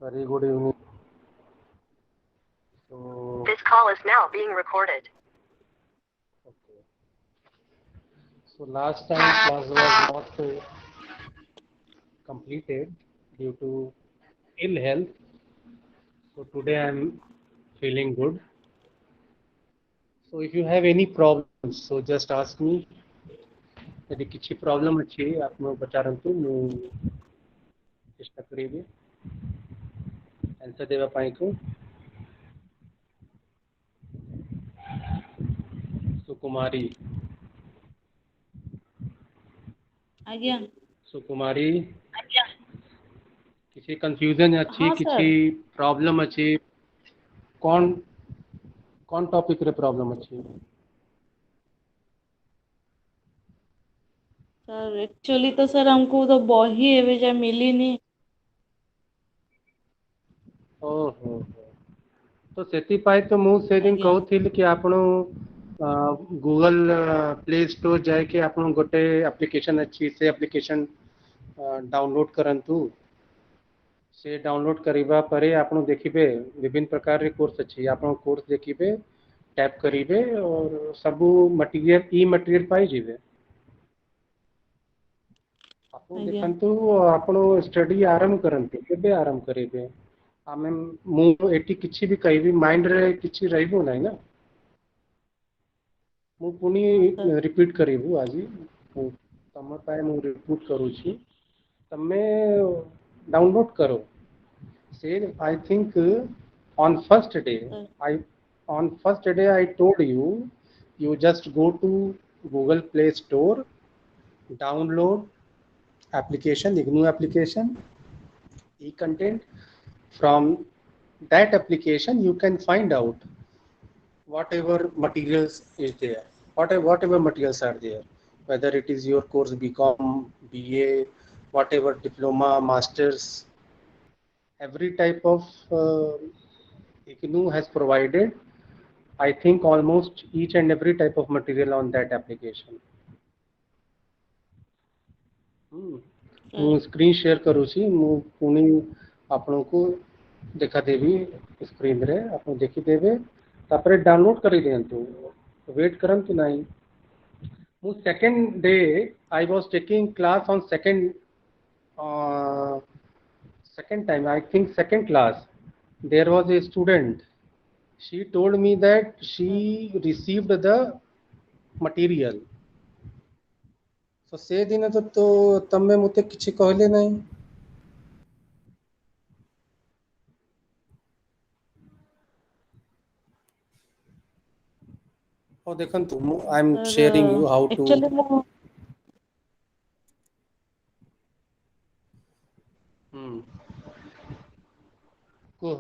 Very good evening. So, This call is now being recorded. okay. So last time class was not completed due to ill health. So today I'm feeling good. So if you have any problems, so just ask me. यदि किसी problem अच्छी आप मैं पचारंतु ମୁଁ ଚେଷ୍ଟା କରିବି answer देवा ପାଇଁ को सुकुमारी ଆଜ୍ଞା सुकुमारी किसी कंफ्यूजन अच्छी ହଁ किसी ସାର୍ प्रॉब्लम अच्छी कौन कौन टॉपिक रे प्रॉब्लम अच्छी ସାର୍ एक्चुअली तो सर हमको तो बही ଏବେ ଯାଏ ମିଳିନି। ଓହୋ ତ ସେଥିପାଇଁ ତ ମୁଁ ସେଦିନ ଆଜ୍ଞା କହୁଥିଲି କି ଆପଣ ଗୁଗଲ ପ୍ଲେ ଷ୍ଟୋର ଯାଇକି ଆପଣ ଗୋଟେ ଆପ୍ଲିକେସନ ଅଛି ସେ ଆପ୍ଲିକେସନ ଡାଉନଲୋଡ କରନ୍ତୁ ସେ ଡାଉନଲୋଡ କରିବା ପରେ ଆପଣ ଦେଖିବେ ବିଭିନ୍ନ ପ୍ରକାର କୋର୍ସ ଅଛି ଆପଣ କୋର୍ସ ଦେଖିବେ ଟ୍ୟାପ୍ କରିବେ और ସବୁ ମटेରିଆଲ ଇ ମटेରିଆଲ ପାଇଯିବେ ଆପଣ ଆଜ୍ଞା ଦେଖନ୍ତୁ ଆପଣ ଷ୍ଟଡି ଆରମ୍ଭ କରନ୍ତୁ କେବେ ଆରମ୍ଭ କରିବେ ଆମେ ମୁଁ ଏଠି କିଛି ବି କହିବି ମାଇଣ୍ଡରେ କିଛି ରହିବ ନାହିଁ ନା ମୁଁ ପୁଣି ହଁ ସାର୍ ରିପିଟ୍ କରିବୁ ଆଜି ତମ ପାଇଁ ମୁଁ ରିପିଟ୍ କରୁଛି ତମେ ଡାଉନଲୋଡ୍ କର ସେ I think on first day sir I on first day I told you you just go to Google Play Store download application IGNU application e-content from that application you can find out whatever materials is there whatever materials are there whether it is your course BCom BA whatever diploma masters every type of IGNU has provided I think almost each and every type of material on that application ମୁଁ sir screen share କରୁଛି ମୁଁ ପୁଣି ଆପଣଙ୍କୁ ଦେଖାଦେବି ସ୍କ୍ରିନରେ ଆପଣ ଦେଖିଦେବେ ତାପରେ download କରିଦିଅନ୍ତୁ wait କରନ୍ତୁ ନାହିଁ ମୁଁ second day I was taking class on second time I think second class there was a student she told me that sir she received the material so ସେଦିନ ତ ତମେ ମୋତେ କିଛି କହିଲେ ନାହିଁ ହଉ ଦେଖନ୍ତୁ ମୁଁ I am sir sharing you how to actually ମୁଁ କୁହ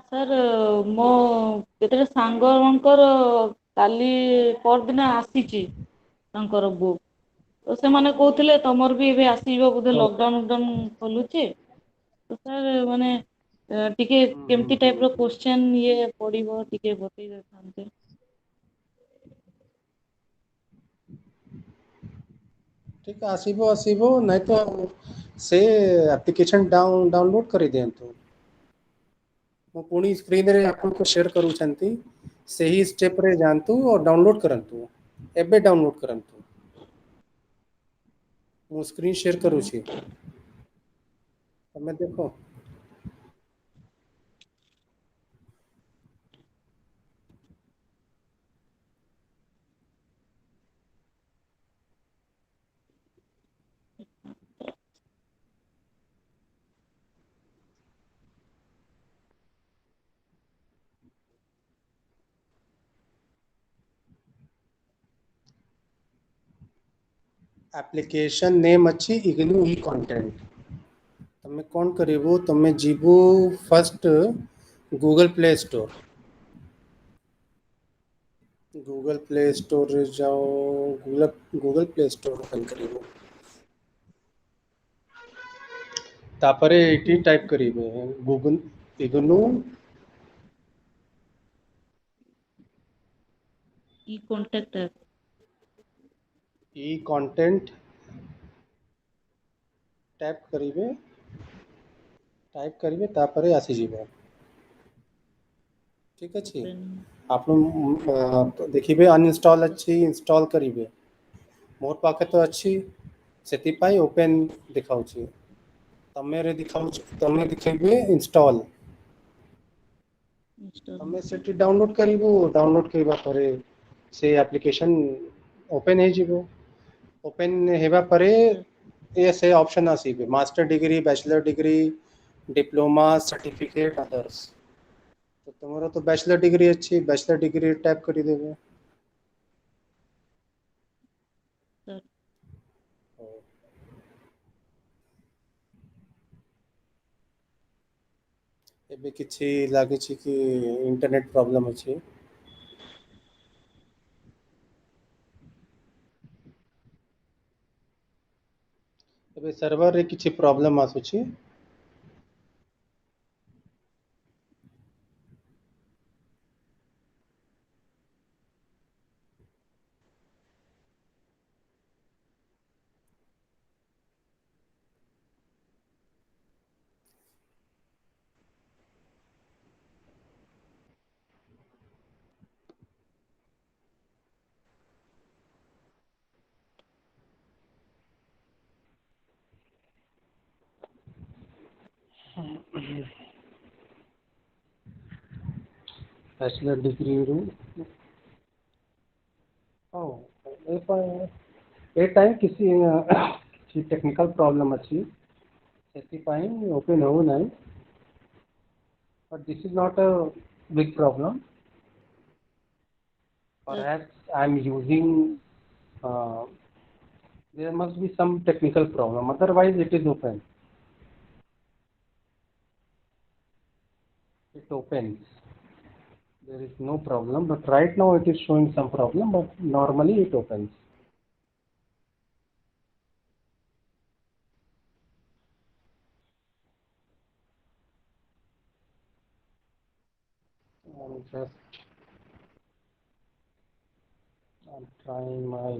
ସାର୍ ମୋ କେତେଟା ସାଙ୍ଗଙ୍କର କାଲି ପରଦିନ ଆସିଛି ତାଙ୍କର ବୁକ୍ ତ ସେମାନେ କହୁଥିଲେ ତମର ବି ଏବେ ଆସିଯିବ ବୋଧେ ହଉ ଲକଡାଉନ ଖୋଲୁଛି ତ ସାର୍ ମାନେ ଟିକେ କେମିତି ଟାଇପ ର କୋଶ୍ଚେନ୍ ଇଏ ପଡିବ ଟିକେ ବତେଇ ଦେଇଥାନ୍ତେ। ठीक ଆସିବ ନାଇଁ ତ ସେ ଆପ୍ଲିକେସନ ଡାଉନଲୋଡ୍ କରିଦିଅନ୍ତୁ ମୁଁ ପୁଣି ସ୍କ୍ରିନରେ ଆପଣଙ୍କୁ ସେୟାର କରୁଛନ୍ତି ସେହି ଷ୍ଟେପରେ ଯାଆନ୍ତୁ ଓ ଡାଉନଲୋଡ୍ କରନ୍ତୁ ଏବେ ଡାଉନଲୋଡ୍ କରନ୍ତୁ ମୁଁ ସ୍କ୍ରିନ୍ ସେୟାର କରୁଛି ତମେ ଦେଖ ଆପ୍ଲିକେସନ ନେମ୍ ଅଛି ଇଗ୍ନୁ ଇ କଣ୍ଟେଣ୍ଟ ତମେ କ'ଣ କରିବୁ ତମେ ଯିବୁ first Google play store Google play store रे जाओ गूगल प्ले स्टोर ओपन करिवो तापरे एटी टाइप करिवे गूगल इग्नू ଇ କଣ୍ଟାକ୍ଟ ई कंटेंट टैप करिवे टाइप करिए तापरे आसी जीवो ठीक अछि open आपण देखिबे अनइंस्टॉल अछि इंस्टॉल करिवे मोर पाखे तो अच्छी सेतिपाई ओपन दिखाउछि तमेरे दिखाउछि तमे दिखेबे इंस्टॉल install तमे सेठी डाउनलोड करिवो डाउनलोड करिवा परे से एप्लिकेशन ओपन हे जिवो ओपन हेबा परे sir ये से ऑप्शन आसीबे master degree bachelor degree diploma certificate others तो तुम्हारा तो बैचलर डिग्री अच्छी बैचलर डिग्री टैप करी देबो sir ଏବେ କିଛି ଲାଗୁଛି କି ଇଣ୍ଟରନେଟ୍ ପ୍ରୋବ୍ଲେମ୍ ଅଛି ଏବେ ସର୍ଭରରେ କିଛି ପ୍ରୋବ୍ଲେମ୍ ଆସୁଛି ବ୍ୟାଚଲର ଡିଗ୍ରୀରୁ ହଁ ଏ ଟାଇମ୍ କିଛି ଟେକ୍ନିକାଲ୍ ପ୍ରୋବ୍ଲେମ୍ ଅଛି ସେଥିପାଇଁ ଓପନ୍ ହେଉନାହିଁ but this is not a big problem sir perhaps I am using there must be some technical problem otherwise it is open it opens there is no problem but right now it is showing some problem but normally it opens I'm trying my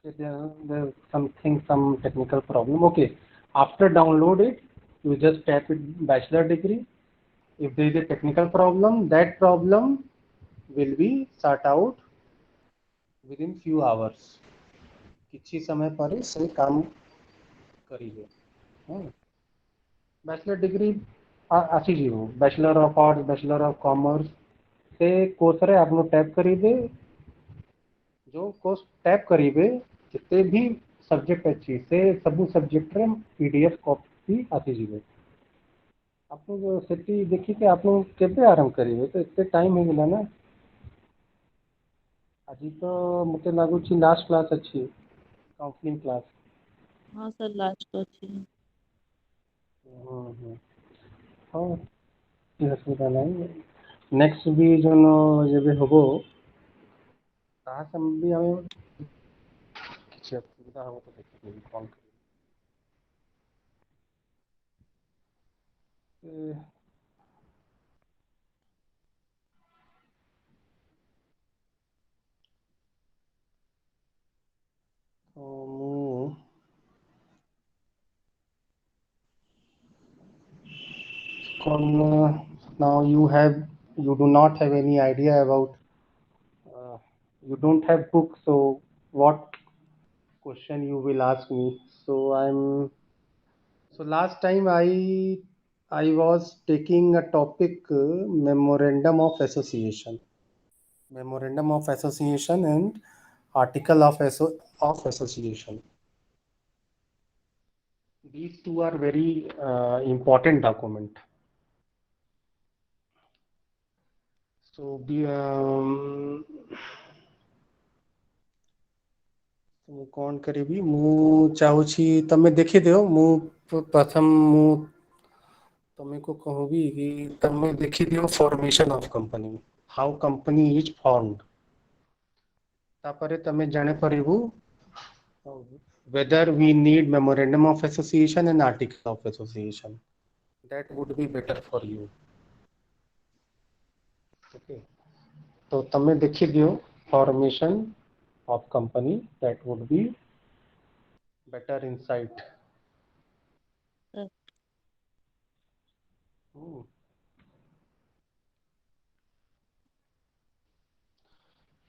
okay, there's something some technical problem okay after download it you just tap it bachelor degree if there is a technical problem that problem will be sort out within few hours କିଛି ସମୟ ପରେ ସେ କାମ କରିବେ bachelor degree आसीଯିବ bachelor of arts bachelor of commerce से course रे आप टैप करेंगे जो कोर्स टैप करेंगे जितने भी सब्जेक्ट अच्छी से सब सब्जेक्ट रे पीडीएफ कॉपी आसीଯିବ आप सेठी देखिए आप केबे आरंभ करेंगे तो इतने टाइम हो गला ना आज तो मते लागुची लास्ट क्लास अच्छी काउंसलिंग क्लास हाँ सर लास्ट ଅଛି हाँ କିଛି ଅସୁବିଧା ନାହିଁ ନେକ୍ସଟ ବି ଯୋନ ଯେବେ ହବ ତାହା ସମୟ ବି ଆମେ କିଛି ଅସୁବିଧା ହବ ତ ଦେଖିଦେବି କଣ କରିବି ତ ମୁଁ କଣ now you do not have any idea about you don't have book so what question you will ask me so I'm so last time I was taking a topic memorandum of association and article of association these two are very important document so ମୁଁ କଣ କରିବି ମୁଁ ଚାହୁଁଛି ତମେ ଦେଖିଦିଅ ମୁଁ ପ୍ରଥମ ମୁଁ ତମକୁ କହିବି କି ତମେ ଦେଖିଦିଅ formation of company how company is formed तापर तमे जानिପାରିबु whether we need memorandum of association and article of association that would be better for you okay, તો તમે દેખી દો formation of company, that would be better insight.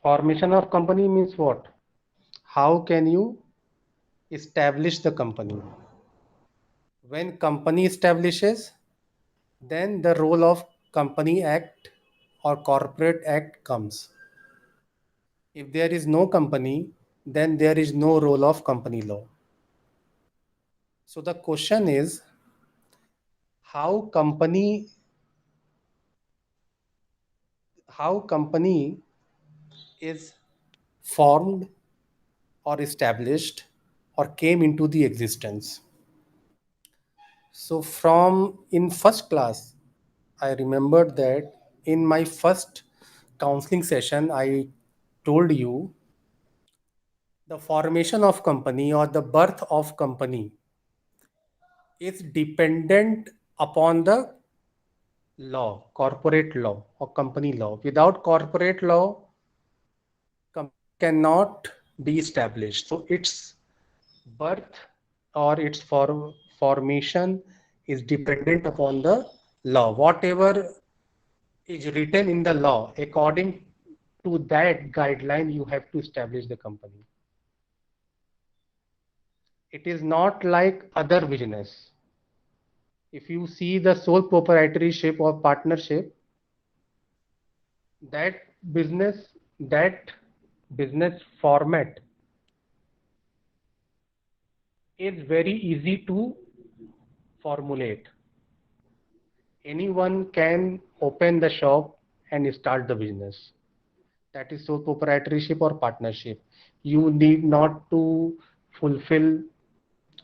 Formation of company means what? How can you establish the company? When company establishes, then the role of company act or corporate act comes. If there is no company, then there is no role of company law. So the question is, how company is formed or established or came into the existence. So from in first class, I remembered that in my first counseling session I told you the formation of company or the birth of company is dependent upon the law, corporate law or company law. Without corporate law, company cannot be established. So its birth or its formation is dependent upon the law. Whatever is written in the law, according to that guideline, you have to establish the company. It is not like other business. If you see the sole proprietorship or partnership, that business that business format is very easy to formulate. Anyone can open the shop and start the business. That is sole proprietorship or partnership. You need not to fulfill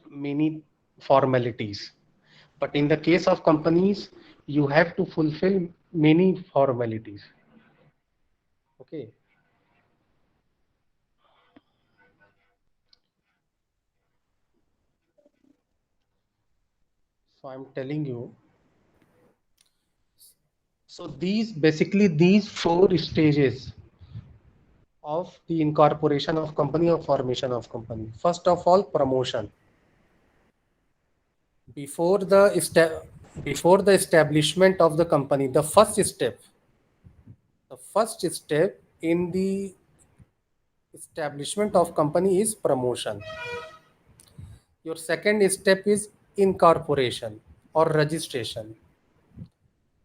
many formalities. But in the case of companies, you have to fulfill many formalities. Okay. So I'm telling you. So these 4 stages of the incorporation of company or formation of company. First of all, promotion. Before the establishment of the company, the first step in the establishment of company is promotion. Your second step is incorporation or registration.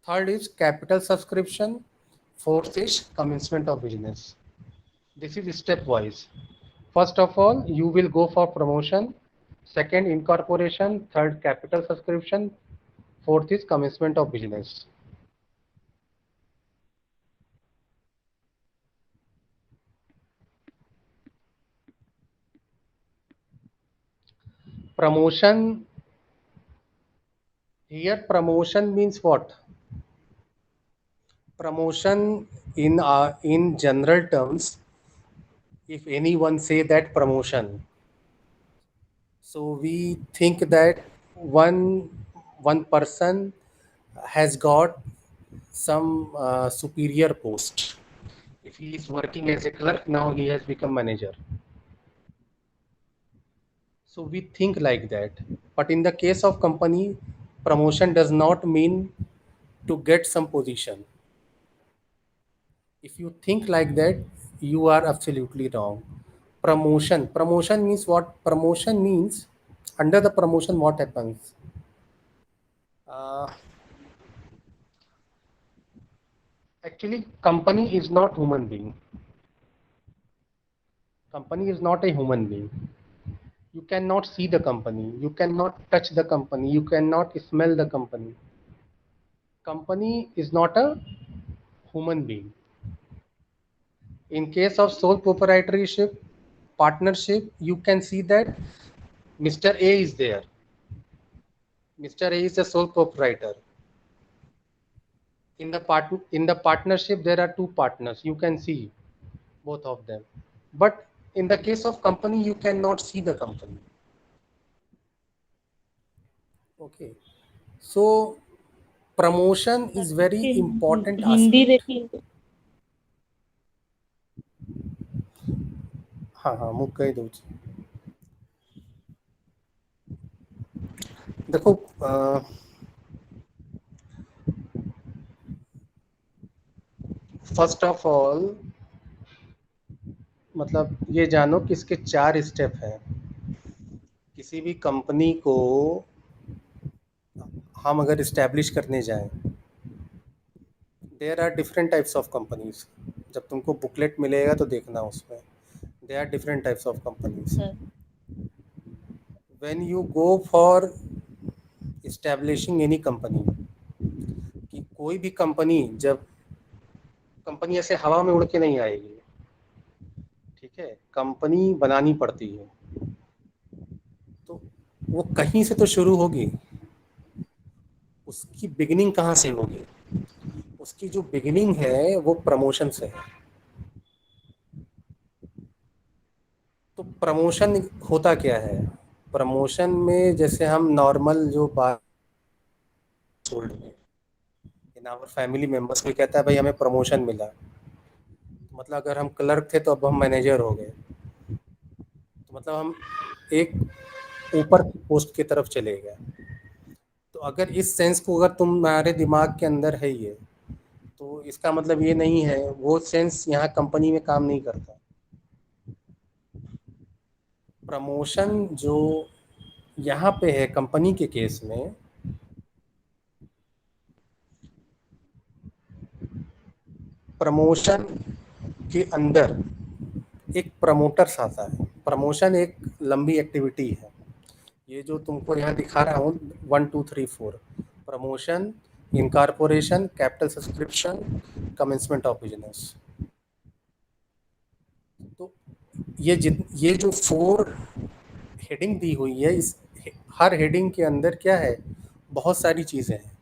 Third is capital subscription. Fourth is commencement of business. This is stepwise. First of all, you will go for promotion. Second, incorporation. Third, capital subscription. Fourth is commencement of business. Promotion. Here, promotion means what? Promotion in general terms, if anyone say that promotion, so we think that one person has got some superior post. If he is working as a clerk, now he has become manager. So we think like that. But in the case of company, promotion does not mean to get some position. If you think like that, you are absolutely wrong. Promotion means what? Promotion means, under the promotion, what happens? Actually, company is not human being. Company is not a human being. You cannot see the company. You cannot touch the company. You cannot smell the company. Company is not a human being. In case of sole proprietorship, partnership, you can see that Mr. A is there. Mr. A is the sole proprietor. In the partnership, there are 2 partners. You can see both of them. But in the case of company, you cannot see the company. Okay. So promotion is very important Hindi aspect. देखिए। हाँ हाँ ମୁଁ कही दूँ। देखो first of all मतलब ये जानो कि इसके 4 स्टेप हैं। किसी भी कंपनी को हम अगर इस्टेब्लिश करने जाएं, there are different types of companies. जब तुमको बुकलेट मिलेगा तो देखना उसमें, there are different types of companies. Sir when you go for establishing any company, कि कोई भी कंपनी, जब कंपनी ऐसे हवा में उड़ के नहीं आएगी, ठीक है, कंपनी बनानी पड़ती है, तो वो कहीं से तो शुरू होगी। उसकी बिगिनिंग कहाँ से होगी? उसकी जो बिगिनिंग है वो प्रमोशन से है। तो प्रमोशन होता क्या है? प्रमोशन में जैसे हम नॉर्मल जो बात इन आवर फैमिली मेंबर्स कोई कहता है भाई हमें प्रमोशन मिला, तो मतलब अगर हम क्लर्क थे तो अब हम मैनेजर हो गए, तो मतलब हम एक ऊपर पोस्ट की तरफ चले गए। तो अगर इस सेंस को अगर तुम्हारे दिमाग के अंदर है ये, तो इसका मतलब ये नहीं है, वो सेंस यहाँ कंपनी में काम नहीं करता। प्रमोशन जो यहाँ पे है कंपनी के केस में, प्रमोशन के अंदर एक प्रमोटर्स आता है। प्रमोशन एक लंबी एक्टिविटी है। ये जो तुमको यहाँ दिखा रहा हूँ 1 2 3 4, promotion, incorporation, capital subscription, commencement of business. तो ये जो 4 हेडिंग दी हुई है, इस हर हेडिंग के अंदर क्या है, बहुत सारी चीजें हैं।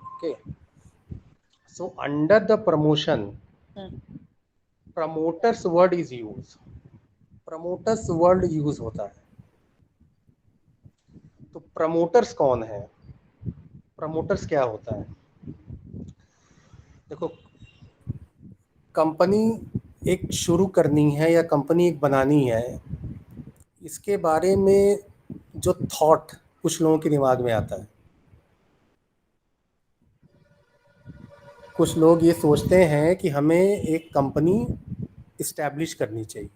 Okay, so under the promotion sir promoters word is use, promoters word use होता है। तो प्रमोटर्स कौन है? प्रमोटर्स क्या होता है? देखो, कंपनी एक शुरू करनी है या कंपनी एक बनानी है, इसके बारे में जो थॉट कुछ लोगों के दिमाग में आता है, कुछ लोग ये सोचते हैं कि हमें एक कंपनी इस्टेब्लिश करनी चाहिए,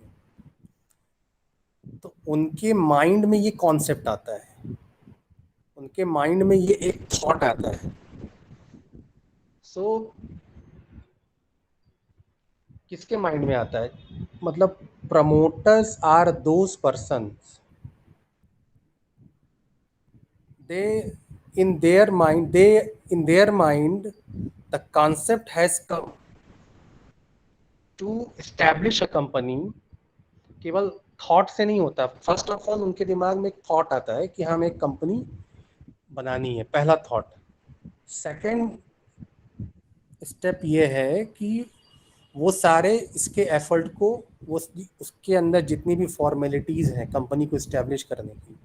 तो उनके माइंड में ये कॉन्सेप्ट आता है, उनके माइंड में ये एक थॉट आता है। सो किसके माइंड में आता है? मतलब promoters are those persons, they in their mind the concept has come to establish a company। केवल थॉट से नहीं होता। फर्स्ट ऑफ ऑल उनके दिमाग में एक थॉट आता है कि हम एक कंपनी बनानी है, पहला थॉट। सेकंड स्टेप ये है कि वो सारे इसके एफर्ट को, वो उसके अंदर जितनी भी फॉर्मेलिटीज़ हैं कंपनी को इस्टेब्लिश करने की,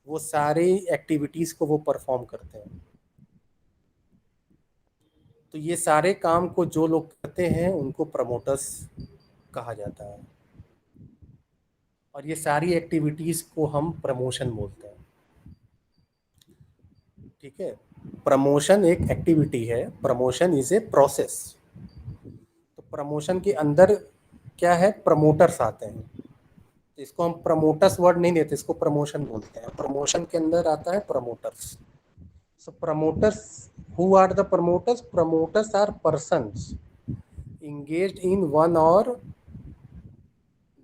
वो सारे एक्टिविटीज़ को वो परफॉर्म करते हैं। तो ये सारे काम को जो लोग करते हैं उनको प्रमोटर्स कहा जाता है, और ये सारी एक्टिविटीज़ को हम प्रमोशन बोलते हैं। ठीक है, प्रमोशन एक एक्टिविटी है, प्रमोशन इज ए प्रोसेस। तो प्रमोशन के अंदर क्या है, प्रमोटर्स आते हैं। तो इसको हम प्रमोटर्स वर्ड नहीं देते, इसको प्रमोशन बोलते हैं। प्रमोशन के अंदर आता है promoters. So promoters, who are the promoters? Promoters are persons engaged in one or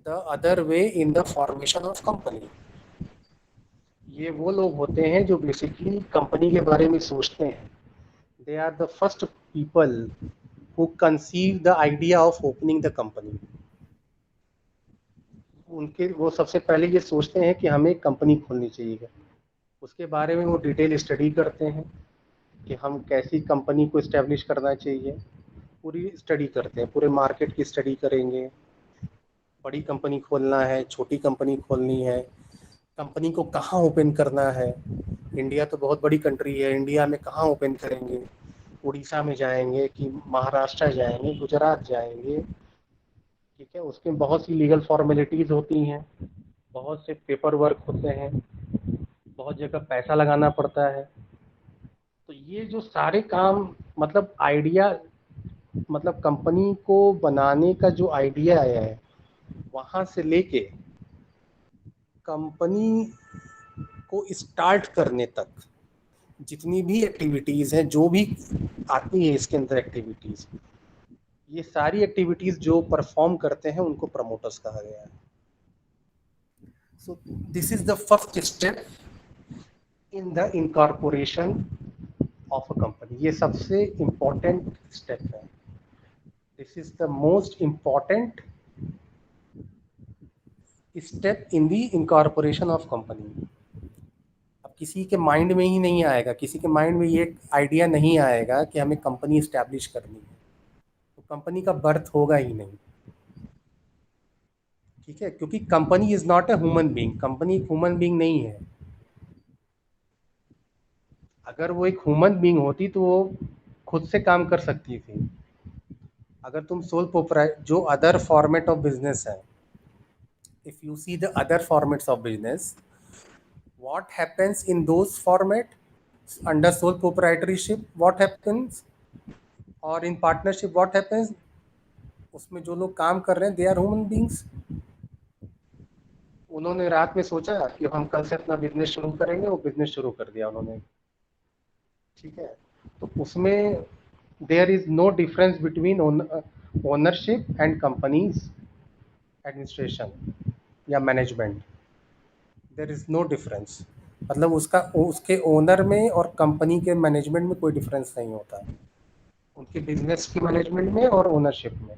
the other way in the formation of company। ये वो लोग होते हैं जो बेसिकली कंपनी के बारे में सोचते हैं। They are the first people who conceive the idea of opening the company. उनके वो सबसे पहले ये सोचते हैं कि हमें कंपनी खोलनी चाहिए, उसके बारे में वो डिटेल स्टडी करते हैं कि हम कैसी कंपनी को इस्टेब्लिश करना चाहिए। पूरी स्टडी करते हैं, पूरे मार्केट की स्टडी करेंगे, बड़ी कंपनी खोलना है, छोटी कंपनी खोलनी है, कंपनी को कहाँ ओपन करना है, इंडिया तो बहुत बड़ी कंट्री है, इंडिया में कहाँ ओपन करेंगे, उड़ीसा में जाएंगे कि महाराष्ट्र जाएंगे, गुजरात जाएंगे, ठीक है। उसमें बहुत सी लीगल फॉर्मेलिटीज होती हैं, बहुत से पेपर वर्क होते हैं, बहुत जगह पैसा लगाना पड़ता है। तो ये जो सारे काम, मतलब आइडिया, मतलब कंपनी को बनाने का जो आइडिया आया है, वहां से लेके कंपनी को स्टार्ट करने तक जितनी भी एक्टिविटीज हैं, जो भी आती है इसके अंदर एक्टिविटीज, ये सारी एक्टिविटीज जो परफॉर्म करते हैं उनको प्रमोटर्स कहा गया है। So this is the first step in the incorporation of a company. ये सबसे इम्पोर्टेंट स्टेप है। This is the most important step in the incorporation of company. अब किसी के माइंड में ही नहीं आएगा, किसी के माइंड में ये आइडिया नहीं आएगा कि हमें कंपनी इस्टेब्लिश करनी है, तो कंपनी का बर्थ होगा ही नहीं, ठीक है। क्योंकि company is not a human being, company एक ह्यूमन बीइंग नहीं है। अगर वो एक ह्यूमन बीइंग होती तो वो खुद से काम कर सकती थी। अगर तुम सोल प्रोप्राइट, जो अदर फॉर्मेट ऑफ बिजनेस है, if you see the other formats of business, what happens in those format under sole proprietorship, what happens, और in partnership what happens, उसमें जो लोग काम कर रहे हैं they are human beings। उन्होंने रात में सोचा कि हम कल से अपना बिजनेस शुरू करेंगे, वो बिजनेस शुरू कर दिया उन्होंने, ठीक है। तो उसमें there is no difference between ownership and companies administration या management, there is no difference. मतलब उसका उसके ओनर में और कंपनी के मैनेजमेंट में कोई डिफरेंस नहीं होता, उनके बिजनेस की मैनेजमेंट में और ओनरशिप में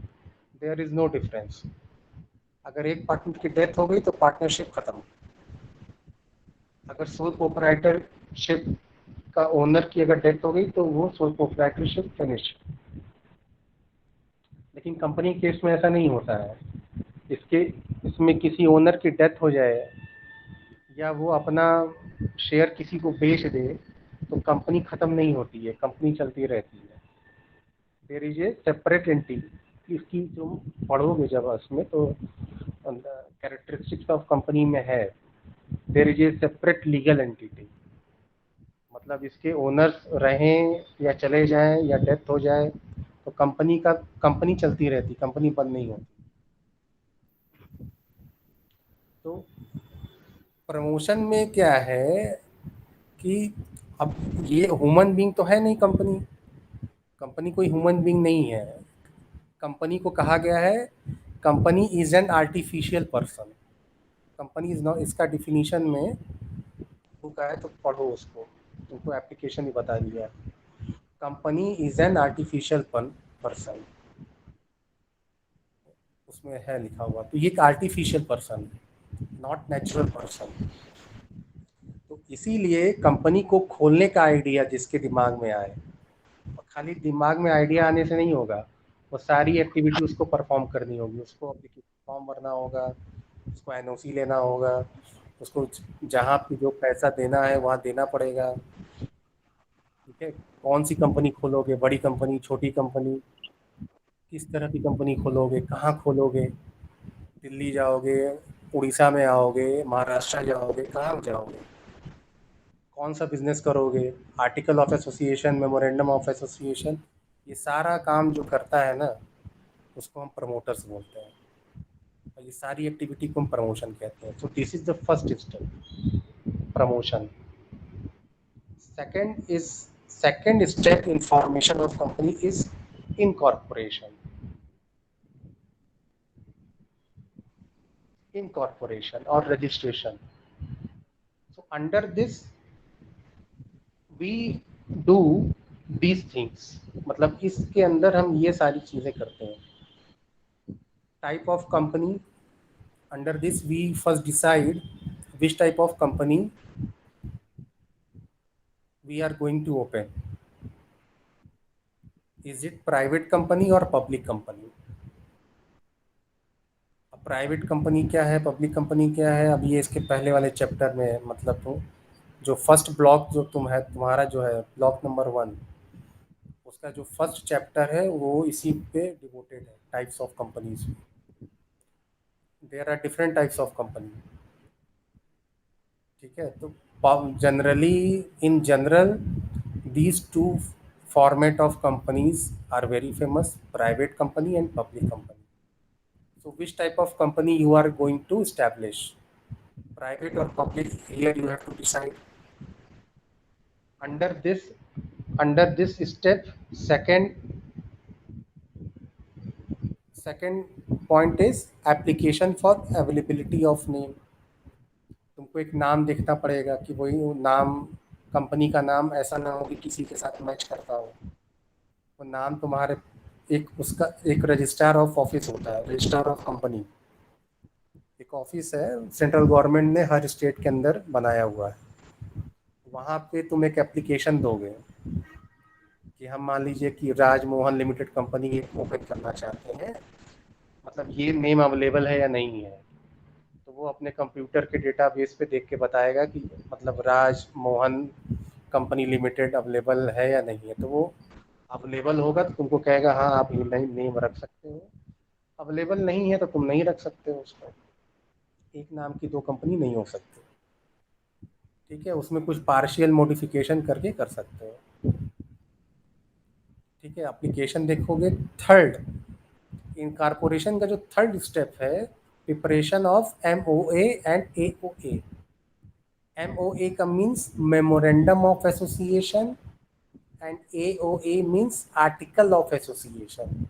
देयर इज नो डिफरेंस। अगर एक पार्टनर की डेथ हो गई तो पार्टनरशिप खत्म। अगर सोल प्रोप्राइटरशिप का ओनर की अगर डेथ हो गई तो वो सोल प्रोप्राइटरशिप फिनिश। लेकिन कंपनी केस में ऐसा नहीं होता है। इसमें किसी ओनर की डेथ हो जाए या वो अपना शेयर किसी को बेच दे तो कंपनी खत्म नहीं होती है, कंपनी चलती रहती है। There is a separate entity. इसकी जो पढ़ोगे जब उसमें तो कैरेक्टरिस्टिक्स ऑफ कंपनी में है, there is a separate legal entity. मतलब इसके ओनर्स रहें या चले जाएं या डेथ हो जाए तो कंपनी चलती रहती, कंपनी बंद नहीं होती। तो प्रमोशन में क्या है कि अब ये ह्यूमन बीइंग तो है नहीं, कंपनी कोई ह्यूमन बीइंग नहीं है। कंपनी को कहा गया है company is an artificial person. Company is not, इसका डिफिनीशन में बुक है तो पढ़ो उसको, तुमको एप्लीकेशन ही बता दिया। Company is an artificial person, उसमें है लिखा हुआ। तो ये एक आर्टिफिशियल पर्सन है, नॉट नेचुरल पर्सन। तो इसीलिए कंपनी को खोलने का आइडिया जिसके दिमाग में आए, और खाली दिमाग में आइडिया आने से नहीं होगा, वो सारी एक्टिविटी उसको परफॉर्म करनी होगी। उसको एप्लीकेशन फॉर्म भरना होगा, उसको एनओसी लेना होगा, उसको जहाँ पे जो पैसा देना है वहाँ देना पड़ेगा, ठीक है। कौन सी कंपनी खोलोगे, बड़ी कंपनी, छोटी कंपनी, किस तरह की कंपनी खोलोगे, कहाँ खोलोगे, दिल्ली जाओगे, उड़ीसा में आओगे, महाराष्ट्र जाओगे, कहाँ जाओगे, कौन सा बिजनेस करोगे, article of association, memorandum of association, ये सारा काम जो करता है ना उसको हम प्रमोटर्स बोलते हैं, और ये सारी एक्टिविटी को हम प्रमोशन कहते हैं। So this is the first step, promotion. Second step in formation of company is incorporation or registration. So under this we do these things, मतलब इसके अंदर हम ये सारी चीजें करते हैं। Type of company, under this we first decide which type of company we are going to open. Is it private company or public company? Private company क्या है, पब्लिक कंपनी क्या है, अब ये इसके पहले वाले चैप्टर में मतलब तो जो फर्स्ट ब्लॉक जो तुम्हारा जो है ब्लॉक नंबर 1, उसका जो फर्स्ट चैप्टर है वो इसी पे डिवोटेड है, types of companies. There are different types of company, ठीक है। तो generally, in general, these two format of companies are very famous: private company and public company. So which type of company you are going to establish, private or public? Here you have to decide. Under this step, second point is application for availability of name. तुमको एक नाम देखना पड़ेगा कि वही नाम, company का नाम ऐसा ना हो कि किसी के साथ मैच करता हो। वो नाम तुम्हारे, उसका एक रजिस्ट्रार ऑफ ऑफिस होता है, रजिस्ट्रार ऑफ कंपनी, एक ऑफिस है, सेंट्रल गवर्नमेंट ने हर स्टेट के अंदर बनाया हुआ है। वहाँ पे तुम एक एप्लीकेशन दोगे कि हम मान लीजिए कि राजमोहन लिमिटेड कंपनी ओपन करना चाहते हैं, मतलब ये नेम अवेलेबल है या नहीं है। तो वो अपने कंप्यूटर के डेटाबेस पे देख के बताएगा कि मतलब राजमोहन कंपनी लिमिटेड अवेलेबल है या नहीं है। तो वो अवेलेबल होगा तो तुमको कहेगा हाँ आप ये नेम रख सकते हो, अवेलेबल नहीं है तो तुम नहीं रख सकते हो उसको। एक नाम की दो कंपनी नहीं हो सकती, ठीक है। उसमें कुछ पार्शियल मॉडिफिकेशन करके कर सकते हो, ठीक है। एप्लीकेशन देखोगे। थर्ड, इनकॉर्पोरेशन का जो थर्ड स्टेप है, preparation of MOA and AOA। MOA का means memorandum of association and AOA means article of association.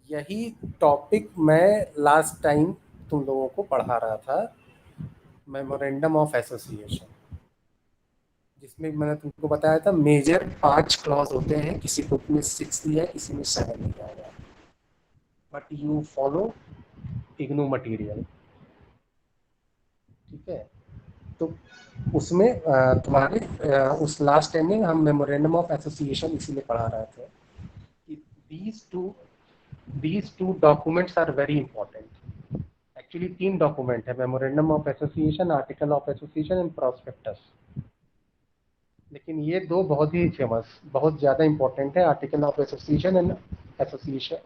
यही टॉपिक मैं लास्ट टाइम तुम लोगों को पढ़ा रहा था, मेमोरेंडम ऑफ एसोसिएशन, जिसमें मैंने तुमको बताया था मेजर 5 क्लॉज होते हैं, किसी बुक में 6 दिया है, किसी में 7 दिया है, but you follow IGNOU material, ठीक है। तो उसमें तुम्हारे उस लास्ट टाइम में हम मेमोरेंडम ऑफ एसोसिएशन इसीलिए पढ़ा रहे थे कि these two documents are very important. Actually 3 document है, memorandum of association, article of association and prospectus. लेकिन ये दो बहुत ही फेमस, बहुत ज़्यादा इंपॉर्टेंट है, article of association and association,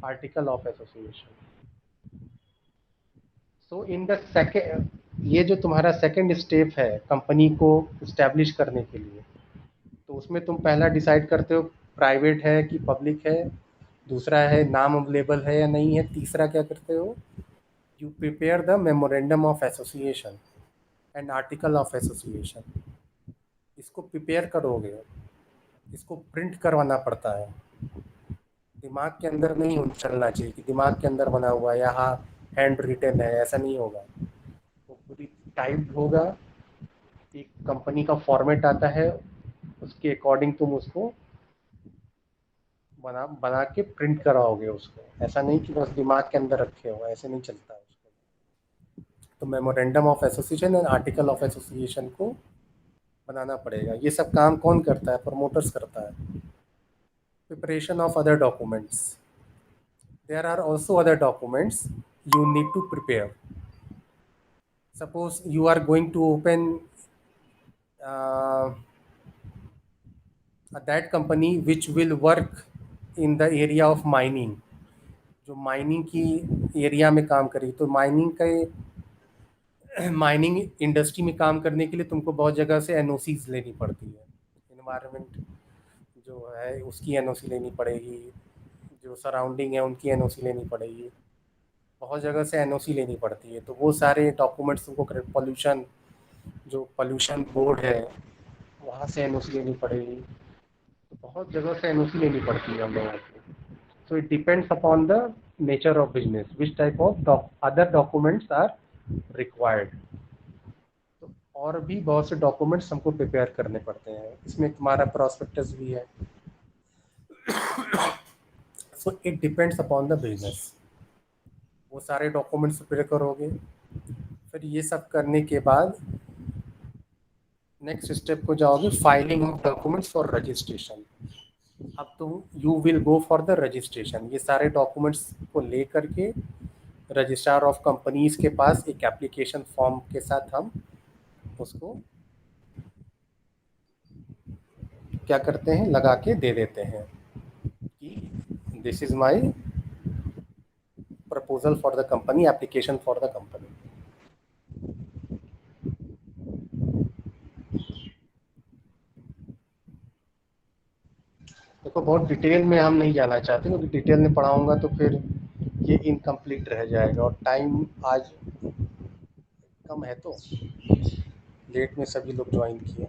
article of association. So in the second, ये जो तुम्हारा सेकेंड स्टेप है कंपनी को इस्टेब्लिश करने के लिए, तो उसमें तुम पहला डिसाइड करते हो प्राइवेट है कि पब्लिक है, दूसरा है नाम अवेलेबल है या नहीं है, तीसरा क्या करते हो, you prepare the memorandum of association and article of association. इसको प्रिपेयर करोगे, इसको प्रिंट करवाना पड़ता है, दिमाग के अंदर नहीं चलना चाहिए कि दिमाग के अंदर बना हुआ है, यहाँ हैंड रिटन है, ऐसा नहीं होगा। वो पूरी टाइप होगा, एक कंपनी का फॉर्मेट आता है, उसके अकॉर्डिंग तुम उसको बना के प्रिंट कराओगे उसको। ऐसा नहीं कि बस दिमाग के अंदर रखे हो, ऐसे नहीं चलता है उसको। तो memorandum of association and article of association को बनाना पड़ेगा। ये सब काम कौन करता है? प्रमोटर्स करता है। Preparation of other documents, there are also other documents you need to prepare. Suppose you are going to open that company which will work in the area of mining, जो माइनिंग की area में काम करेगी। तो mining industry में काम करने के लिए तुमको बहुत जगह से NOCs लेनी पड़ती है। इन्वायरमेंट जो है उसकी NOC लेनी पड़ेगी, जो सराउंडिंग है उनकी NOC लेनी पड़ेगी, बहुत जगह से NOC लेनी पड़ती है। तो वो सारे डॉक्यूमेंट्स तुमको पोल्यूशन, जो पोल्यूशन बोर्ड है वहाँ से NOC लेनी पड़ेगी, तो बहुत जगह से NOC लेनी पड़ती है हम लोगों को। So it depends upon the nature of business which type of other documents are required. तो और भी बहुत से डॉक्यूमेंट्स हमको प्रिपेयर करने पड़ते हैं, इसमें तुम्हारा प्रॉस्पेक्टस भी है। सो it depends upon the business. वो सारे डॉक्यूमेंट्स प्रिपेयर करोगे, फिर ये सब करने के बाद नेक्स्ट स्टेप को जाओगे, filing of documents for registration. अब तुम you will go for the registration. ये सारे डॉक्यूमेंट्स को ले करके रजिस्ट्रार ऑफ कंपनीज के पास एक एप्लीकेशन फॉर्म के साथ हम उसको क्या करते हैं, लगा के दे देते हैं कि this is my proposal for the company, application for the company. देखो बहुत डिटेल में हम नहीं जाना चाहते, क्योंकि डिटेल में पढ़ाऊंगा तो फिर ये इनकम्प्लीट रह जाएगा, और टाइम आज कम है तो लेट में सभी लोग ज्वाइन किए।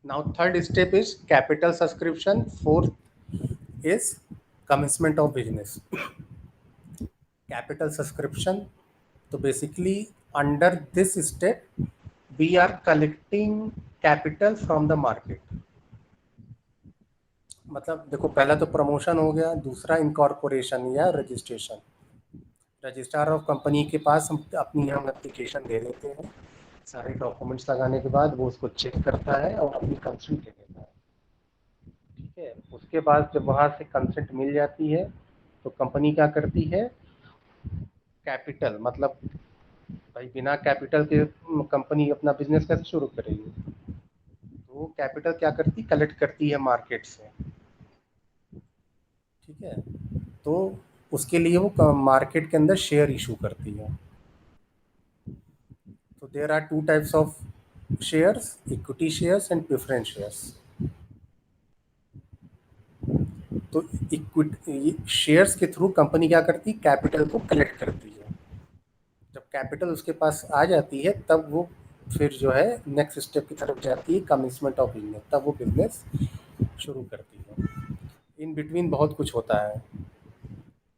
Now third step is capital subscription, fourth is commencement of business. Capital subscription, तो basically under this step we are collecting capital from the market. मतलब देखो पहला तो प्रमोशन हो गया, दूसरा इनकॉर्पोरेशन या रजिस्ट्रेशन। रजिस्ट्रार ऑफ कंपनी के पास हम एप्लीकेशन दे देते हैं, सारे डॉक्यूमेंट्स लगाने के बाद वो उसको चेक करता है और अपनी कंसेंट दे देता है। ठीक है, उसके बाद जब वहाँ से कंसेंट मिल जाती है तो कंपनी क्या करती है, कैपिटल, मतलब भाई बिना कैपिटल के कंपनी अपना बिजनेस कैसे शुरू करेगी, तो वो कैपिटल क्या करती, कलेक्ट करती है मार्केट से। ठीक है, तो उसके लिए वो मार्केट के अंदर शेयर इशू करती है। तो there are two types of shares, equity shares and preference shares. तो इक्विटी शेयर्स के थ्रू कंपनी क्या करती, कैपिटल को कलेक्ट करती है। जब कैपिटल उसके पास आ जाती है तब वो फिर जो है नेक्स्ट स्टेप की तरफ जाती है, कमिंसमेंट ऑफ बिजनेस, तब वो बिजनेस शुरू करती है। इन बिटवीन बहुत कुछ होता है,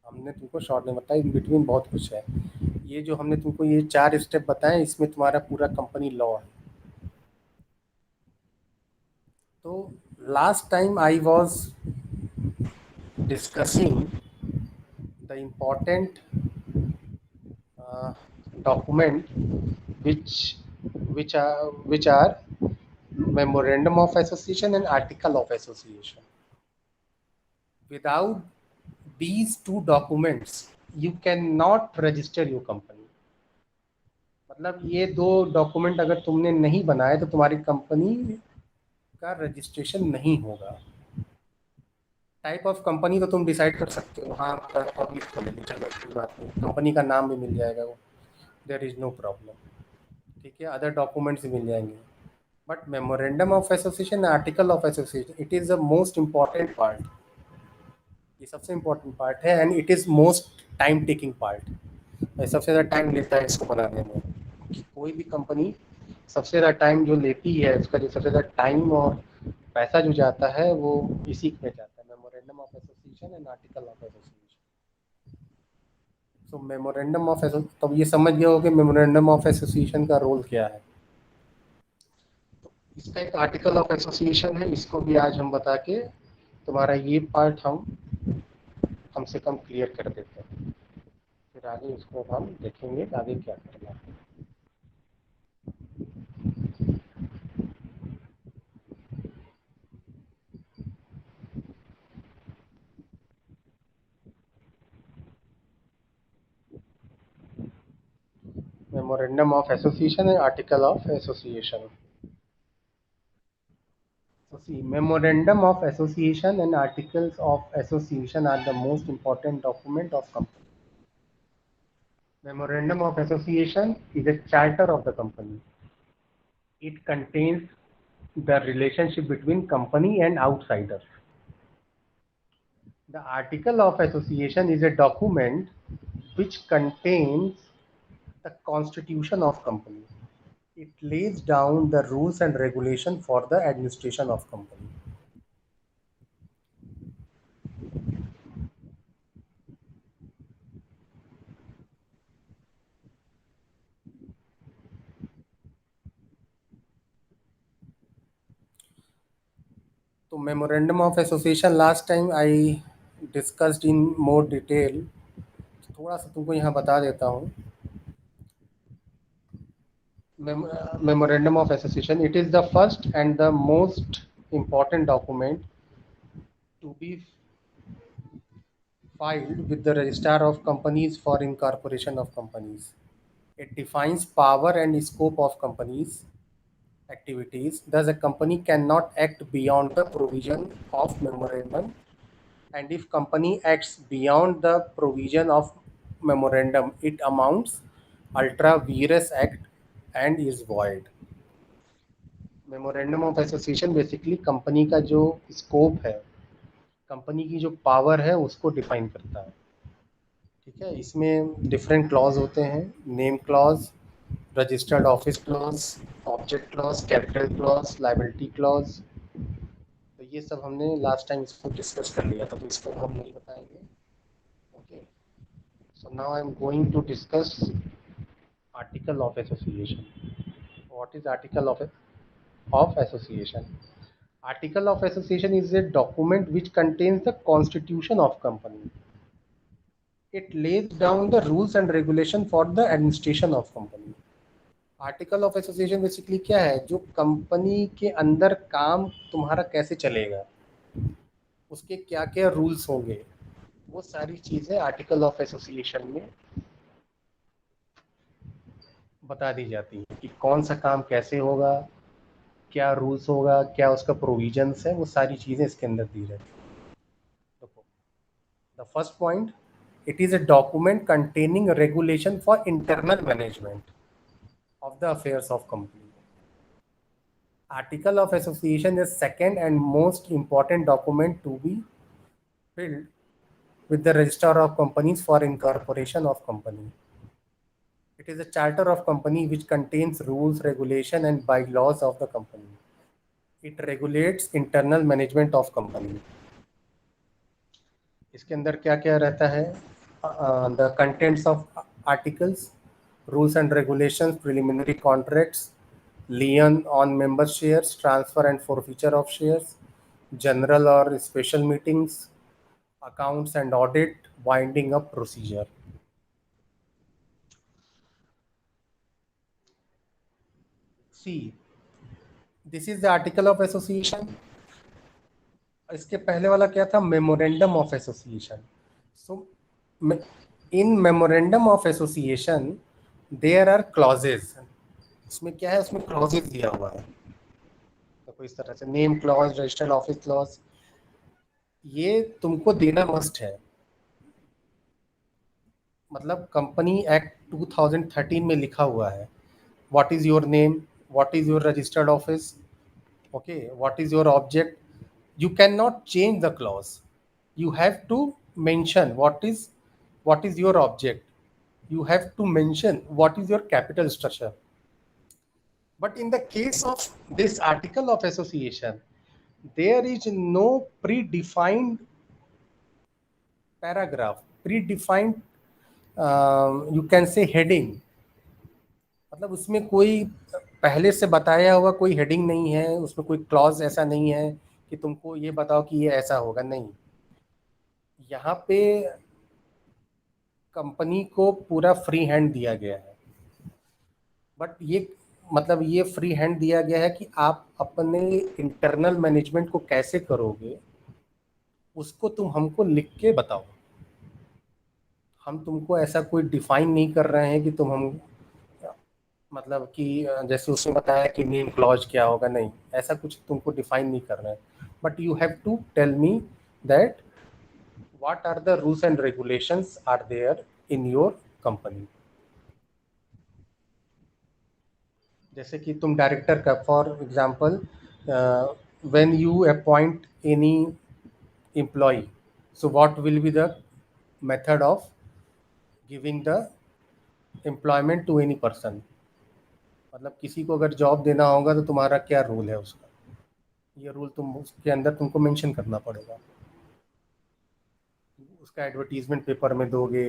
हमने तुमको शॉर्ट में बताया, इन बिटवीन बहुत कुछ है। ये जो हमने तुमको ये 4 स्टेप बताए, इसमें तुम्हारा पूरा कंपनी लॉ है। तो last time I was discussing the important document which which are memorandum of association and article of association. Without these two documents you cannot register your company. मतलब ये दो डॉक्यूमेंट अगर तुमने नहीं बनाए तो तुम्हारी कंपनी का रजिस्ट्रेशन नहीं होगा। टाइप ऑफ कंपनी तो तुम डिसाइड कर सकते हो, हाँ पब्लिक खोलेंगे, चलो कोई बात नहीं, कंपनी का नाम भी मिल जाएगा, वो देयर इज नो प्रॉब्लम। ठीक है, अदर डॉक्यूमेंट्स मिल जाएंगे, but memorandum of association, article of association, it is the most important part. ये सबसे इम्पॉर्टेंट पार्ट है and it is most time taking part. सबसे ज़्यादा टाइम लेता है इसको बनाने में, कि कोई भी कंपनी सबसे ज़्यादा टाइम जो लेती है, उसका जो सबसे ज़्यादा टाइम और पैसा जो जाता है वो इसी में जाता है, memorandum of association and article of association. So memorandum of एसो, तब ये समझ गए हो कि मेमोरेंडम ऑफ एसोसिएशन का रोल क्या है। इसका एक आर्टिकल ऑफ एसोसिएशन है, इसको भी आज हम बता के तुम्हारा ये पार्ट हम कम से कम क्लियर कर देते हैं, फिर आगे इसको हम देखेंगे आगे क्या करना है। Memorandum of Association and Article of Association. So see, Memorandum of Association and Articles of Association are the most important document of company. Memorandum of Association is a charter of the company. It contains the relationship between company and outsiders. The Article of Association is a document which contains the constitution of company. It lays down the rules and regulation for the administration of company. तो memorandum of association last time I discussed in more detail, थोड़ा सा तुमको यहाँ बता देता हूँ। Memorandum of association, it is the first and the most important document to be filed with the registrar of companies for incorporation of companies. It defines power and scope of companies activities. Thus, a company cannot act beyond the provision of memorandum, and if company acts beyond the provision of memorandum, it amounts ultra vires act and is void. Memorandum of association basically company का जो scope है, company की जो power है उसको define करता है। ठीक है, इसमें डिफरेंट क्लॉज होते हैं, name clause, registered office clause, object clause, capital clause, liability clause. तो ये सब हमने लास्ट टाइम इसको डिस्कस कर लिया था, तो इसको हम नहीं बताएंगे। Okay, so now I am going to discuss article of association. What is article of association? Article of association is a document which contains the constitution of company. It lays down the rules and regulation for the administration of company. Article of association basically क्या है, जो company के अंदर काम तुम्हारा कैसे चलेगा, उसके क्या क्या रूल्स होंगे, वो सारी चीजें आर्टिकल ऑफ एसोसिएशन में बता दी जाती है कि कौन सा काम कैसे होगा, क्या रूल्स होगा, क्या उसका प्रोविजंस है, वो सारी चीजें इसके अंदर दी रहती है। देखो, the first point, it is a document containing regulation for internal management of the affairs of company. Article of association is second and most important document to be filed with the register of companies for incorporation of company. It is a charter of company which contains rules, regulation and bylaws of the company. It regulates internal management of company. इसके अंदर क्या क्या रहता है, the contents of articles, rules and regulations, preliminary contracts, lien on member shares, transfer and forfeiture of shares, general or special meetings, accounts and audit, winding up procedure. See, this is the article of association. इसके पहले वाला क्या था, memorandum of association. So in memorandum of association there are clauses. इसमें क्या है, उसमें clauses दिया हुआ है, तो इस तरह से name clause, registered office clause, ये तुमको देना मस्ट है. मतलब कंपनी एक्ट 2013 में लिखा हुआ है, what is your name, what is your registered office, okay, what is your object. You cannot change the clause. You have to mention what is your object. You have to mention what is your capital structure. But in the case of this article of association, there is no predefined paragraph, predefined you can say heading. मतलब उसमें कोई पहले से बताया हुआ कोई heading नहीं है, उसमें कोई क्लॉज ऐसा नहीं है कि तुमको ये बताओ कि ये ऐसा होगा, नहीं. यहाँ पे कंपनी को पूरा फ्री हैंड दिया गया है. बट ये मतलब ये फ्री हैंड दिया गया है कि आप अपने इंटरनल मैनेजमेंट को कैसे करोगे, उसको तुम हमको लिख के बताओ. हम तुमको ऐसा कोई डिफाइन नहीं कर रहे हैं कि तुम हम मतलब कि जैसे उसमें बताया कि नेम क्लॉज क्या होगा, नहीं, ऐसा कुछ तुमको डिफाइन नहीं कर रहे हैं. But you have to tell me that what are the rules and regulations are there in your company. जैसे कि तुम डायरेक्टर का, for example, when you appoint any employee, so what will be the method of giving the employment to any person. मतलब किसी को अगर job देना होगा तो तुम्हारा क्या रूल है उसका, ये रूल तुम उसके अंदर तुमको मेंशन करना पड़ेगा. उसका एडवर्टीजमेंट पेपर में दोगे,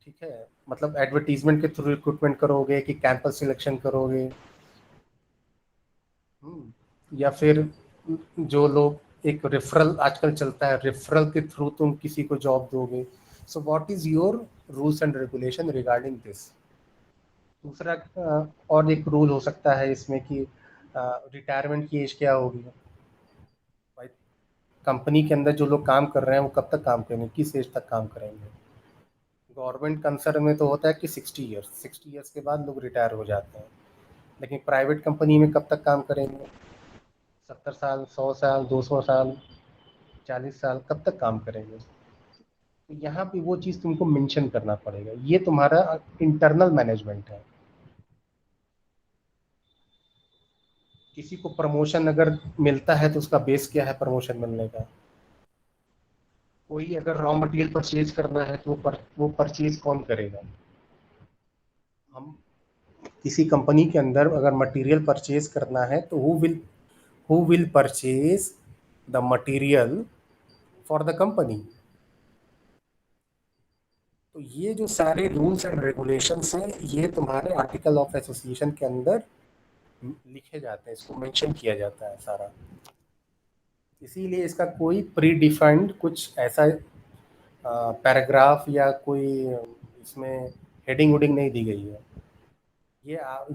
ठीक है, मतलब एडवर्टीजमेंट के थ्रू रिक्रूटमेंट करोगे कि कैंपस सिलेक्शन करोगे, या फिर जो लोग एक रेफरल आजकल चलता है, रेफरल के थ्रू तुम किसी को जॉब दोगे. So what is your rules and regulation regarding this. दूसरा और एक रूल हो सकता है इसमें कि रिटायरमेंट की एज क्या होगी. कंपनी के अंदर जो लोग काम कर रहे हैं वो कब तक काम करेंगे, किस एज तक काम करेंगे. गवर्नमेंट कंसर्न में तो होता है कि 60 ईयर्स के बाद लोग रिटायर हो जाते हैं, लेकिन प्राइवेट कंपनी में कब तक काम करेंगे? 70 साल, 100 साल, 200 साल, 40 साल, कब तक काम करेंगे? तो यहाँ पे वो चीज़ तुमको मेंशन करना पड़ेगा। ये तुम्हारा इंटरनल मैनेजमेंट है। किसी को प्रमोशन अगर मिलता है तो उसका बेस क्या है प्रमोशन मिलने का? कोई अगर रॉ मटेरियल परचेज करना है तो वो परचेज कौन करेगा? हम किसी कंपनी के अंदर अगर मटेरियल परचेज करना है तो who will purchase the material for the company? तो ये जो सारे रूल्स एंड रेगुलेशंस हैं, ये तुम्हारे आर्टिकल ऑफ एसोसिएशन के अंदर लिखे जाते हैं, इसको मेंशन किया जाता है सारा। इसीलिए इसका कोई प्री डिफाइंड कुछ ऐसा पैराग्राफ या कोई इसमें हेडिंग वुडिंग नहीं दी गई है।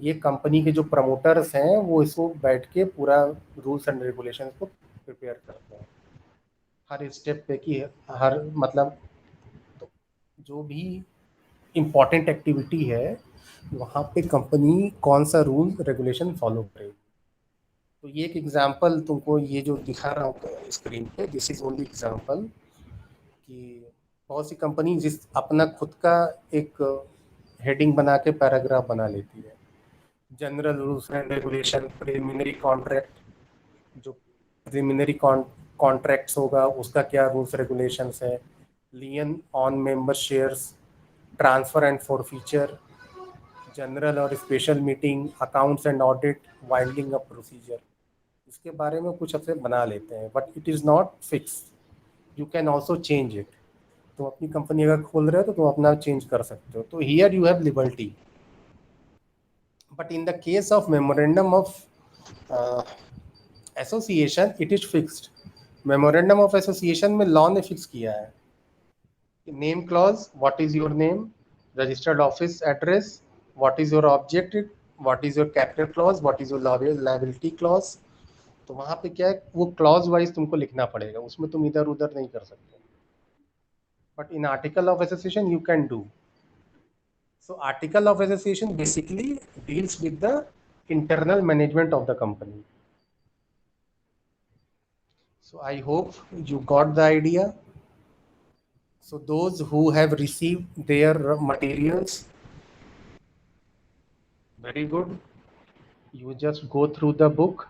ये कंपनी के जो प्रमोटर्स हैं वो इसको बैठ के पूरा रूल्स एंड रेगुलेशंस को प्रिपेयर करते हैं हर स्टेप पे, कि हर मतलब तो जो भी इम्पॉर्टेंट एक्टिविटी है वहाँ पे कंपनी कौन सा रूल रेगुलेशन फॉलो करेगी। तो ये एक एग्जांपल तुमको ये जो दिखा रहा हूँ स्क्रीन पे, दिस इज ओनली एग्जांपल कि बहुत सी कंपनी जिस अपना खुद का एक हेडिंग बना के पैराग्राफ बना लेती है। General rules and regulation, preliminary contract, जो प्रिलिमिनरी कॉन्ट्रैक्ट्स होगा उसका क्या रूल्स रेगुलेशंस है, lien on member shares, transfer and forfeiture, general और special meeting, accounts and audit, winding up procedure, इसके बारे में कुछ अपने बना लेते हैं, but it is not fix, you can also change it. तो अपनी कंपनी अगर खोल रहे हो तो तुम अपना चेंज कर सकते हो, तो here you have liberty. But in the case of memorandum of association it is fixed. Memorandum of association में लॉ ने फिक्स किया है name clause, what is your name, registered office address, what is your object, what is your capital clause, what is your liability clause. तो वहाँ पे क्या है, वो क्लॉज वाइज तुमको लिखना पड़ेगा, उसमें तुम इधर उधर नहीं कर सकते। But in article of association you can do. So article of association basically deals with the internal management of the company. So I hope you got the idea. So those who have received their materials, very good. You just go through the book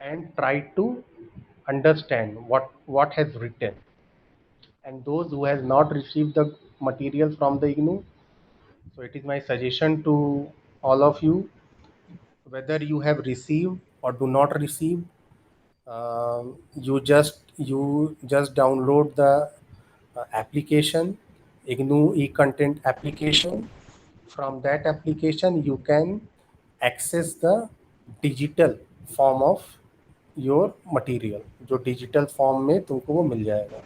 and try to understand what has written. And those who has not received the material from the IGNOU, so it is my suggestion to all of you, whether you have received or do not receive, you just download the application, IGNOU e-content application. From that application you can access the digital form of your material, जो digital form में तुमको वो मिल जाएगा।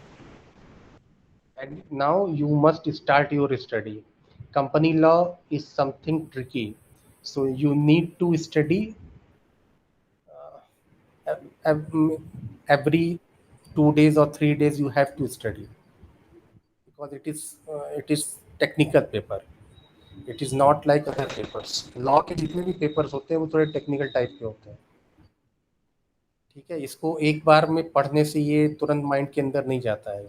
And now you must start your study. Company law is something tricky, so you need to study every 2 days or 3 days. You have to study because it is technical paper. It is not like other papers. Law के जितने भी papers होते हैं वो थोड़े technical type के होते हैं। ठीक है, इसको एक बार में पढ़ने से ये तुरंत माइंड के अंदर नहीं जाता है,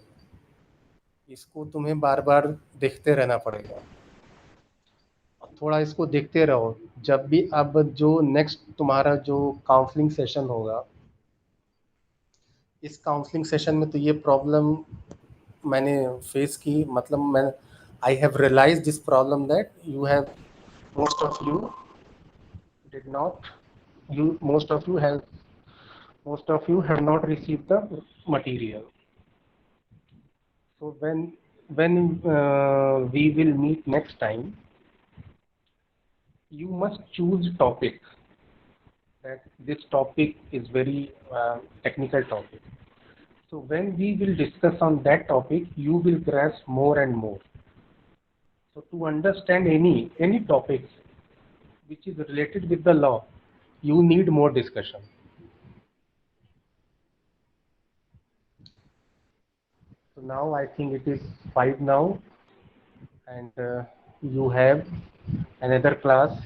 इसको तुम्हें बार बार देखते रहना पड़ेगा। थोड़ा इसको देखते रहो, जब भी अब जो नेक्स्ट तुम्हारा जो काउंसलिंग सेशन होगा, इस काउंसलिंग सेशन में तो ये प्रॉब्लम मैंने फेस की, मतलब मैं I have realise this problem that you have most of you did not you most of you have not received the material. So when we will meet next time, you must choose topic, that this topic is very technical topic. So when we will discuss on that topic, you will grasp more and more. So to understand any topics which is related with the law, you need more discussion. So now I think it is 5 now, and you have another class.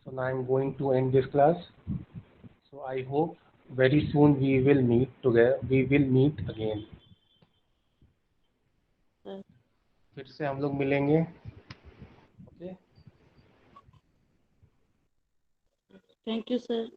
So now I'm going to end this class. So I hope very soon we will meet together. We will meet again. फिर से हम लोग मिलेंगे. Okay. Thank you sir.